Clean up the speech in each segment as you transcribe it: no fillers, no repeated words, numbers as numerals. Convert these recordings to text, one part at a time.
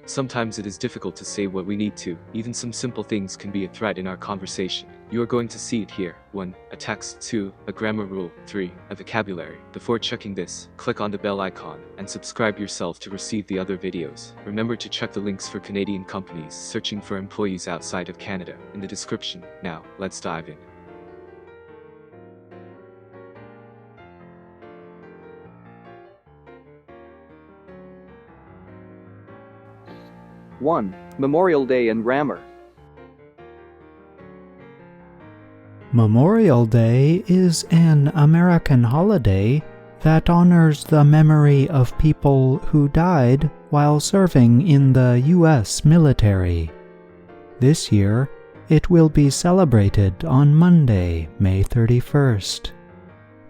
Sometimes it is difficult to say what we need to. Even some simple things can be a threat in our conversation. You are going to see it here. 1. A text. 2. A grammar rule. 3. A vocabulary. Before checking this, click on the bell icon and subscribe yourself to receive the other videos. Remember to check the links for Canadian companies searching for employees outside of Canada in the description. Now, let's dive in. One. Memorial Day and grammar. Memorial Day is an American holiday that honors the memory of people who died while serving in the U.S. military. This year, it will be celebrated on Monday, May 31st.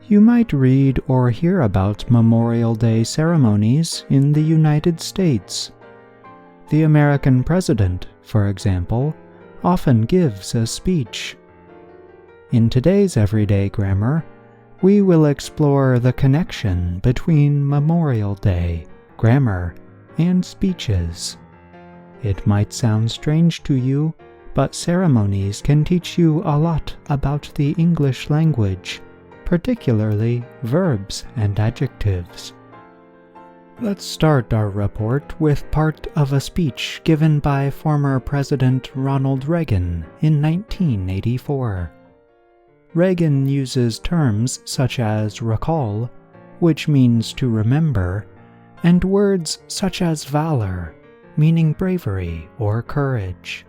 You might read or hear about Memorial Day ceremonies in the United States. The American president, for example, often gives a speech. In today's Everyday Grammar, we will explore the connection between Memorial Day, grammar, and speeches. It might sound strange to you, but ceremonies can teach you a lot about the English language, particularly verbs and adjectives. Let's start our report with part of a speech given by former President Ronald Reagan in 1984. Reagan uses terms such as recall, which means to remember, and words such as valor, meaning bravery or courage.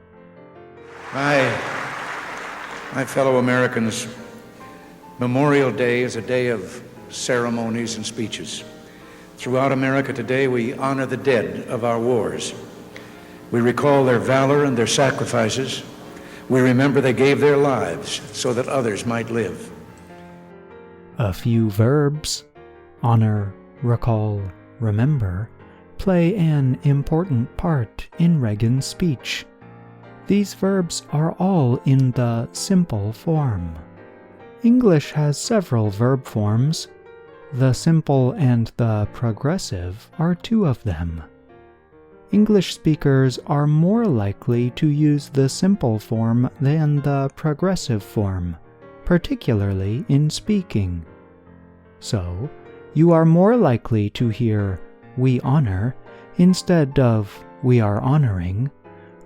My fellow Americans, Memorial Day is a day of ceremonies and speeches. Throughout America today, we honor the dead of our wars. We recall their valor and their sacrifices. We remember they gave their lives so that others might live. A few verbs, honor, recall, remember, play an important part in Reagan's speech. These verbs are all in the simple form. English has several verb forms. The simple and the progressive are two of them. English speakers are more likely to use the simple form than the progressive form, particularly in speaking. So, you are more likely to hear "we honor" instead of "we are honoring,"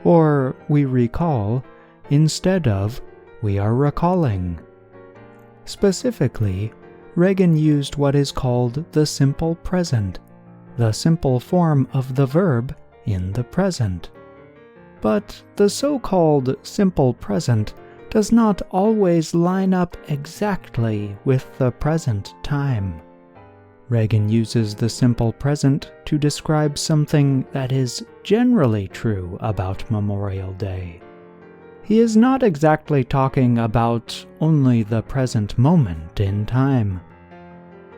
or "we recall" instead of "we are recalling." Specifically, Reagan used what is called the simple present, the simple form of the verb in the present. But the so-called simple present does not always line up exactly with the present time. Reagan uses the simple present to describe something that is generally true about Memorial Day. He is not exactly talking about only the present moment in time.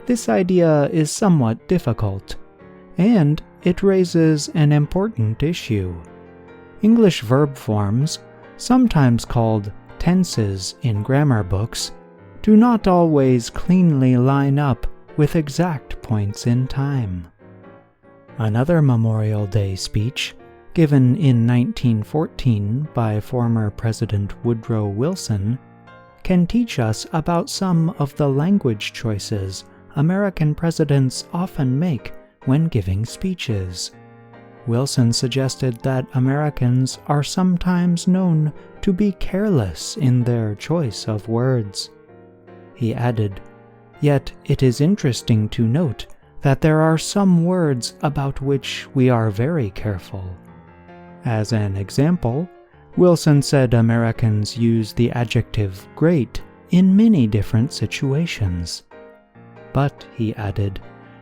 This idea is somewhat difficult, and it raises an important issue. English verb forms, sometimes called tenses in grammar books, do not always cleanly line up with exact points in time. Another Memorial Day speech, given in 1914 by former President Woodrow Wilson, can teach us about some of the language choices American presidents often make when giving speeches. Wilson suggested that Americans are sometimes known to be careless in their choice of words. He added, "Yet it is interesting to note that there are some words about which we are very careful." As an example, Wilson said Americans use the adjective great in many different situations. But, he added,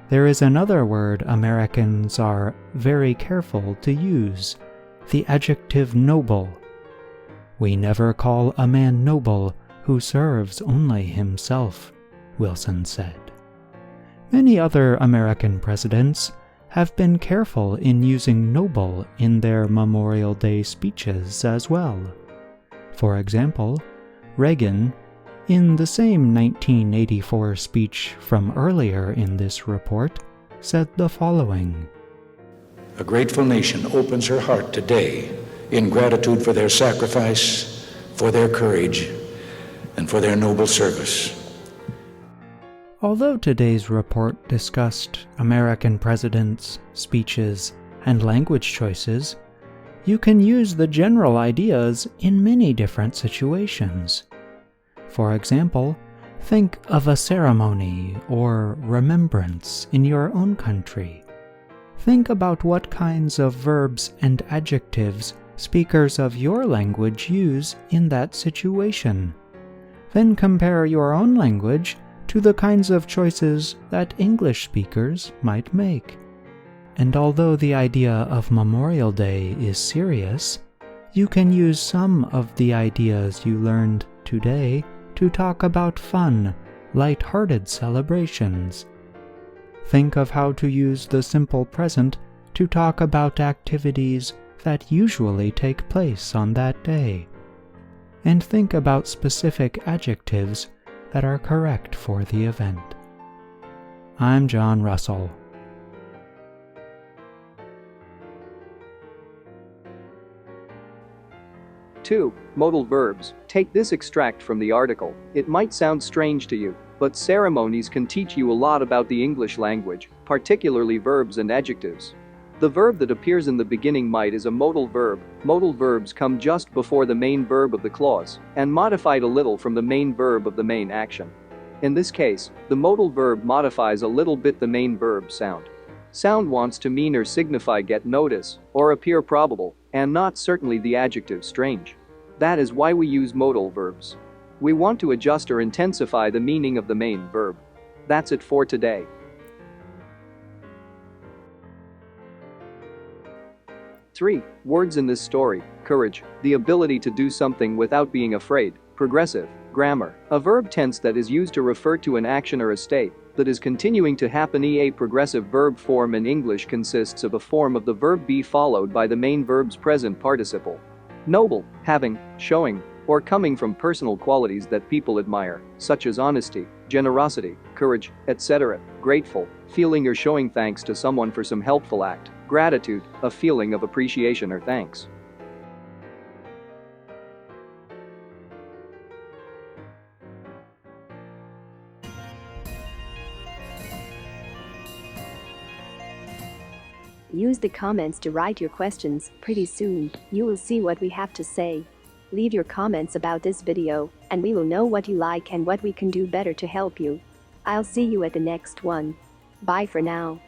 there is another word Americans are very careful to use, the adjective noble. "We never call a man noble who serves only himself," Wilson said. Many other American presidents have been careful in using noble in their Memorial Day speeches as well. For example, Reagan, in the same 1984 speech from earlier in this report, said the following: A grateful nation opens her heart today in gratitude for their sacrifice, for their courage, and for their noble service. Although today's report discussed American presidents, speeches, and language choices, you can use the general ideas in many different situations. For example, think of a ceremony or remembrance in your own country. Think about what kinds of verbs and adjectives speakers of your language use in that situation. Then compare your own language to the kinds of choices that English speakers might make. And although the idea of Memorial Day is serious, you can use some of the ideas you learned today to talk about fun, light-hearted celebrations. Think of how to use the simple present to talk about activities that usually take place on that day. And think about specific adjectives that are correct for the event. I'm John Russell. Two, modal verbs. Take this extract from the article. It might sound strange to you, but ceremonies can teach you a lot about the English language, particularly verbs and adjectives. The verb that appears in the beginning might is a modal verb. Modal verbs come just before the main verb of the clause and modified a little from the main verb of the main action. In this case, the modal verb modifies a little bit the main verb sound. Sound wants to mean or signify get notice or appear probable, and not certainly the adjective strange. That is why we use modal verbs. We want to adjust or intensify the meaning of the main verb. That's it for today. Three, words in this story. Courage, the ability to do something without being afraid. Progressive, grammar, a verb tense that is used to refer to an action or a state that is continuing to happen. A progressive verb form in English consists of a form of the verb be followed by the main verb's present participle. Noble, having, showing, or coming from personal qualities that people admire, such as honesty, generosity, courage, etc. Grateful, feeling or showing thanks to someone for some helpful act. Gratitude, a feeling of appreciation or thanks. Use the comments to write your questions. Pretty soon, you will see what we have to say. Leave your comments about this video, and we will know what you like and what we can do better to help you. I'll see you at the next one. Bye for now.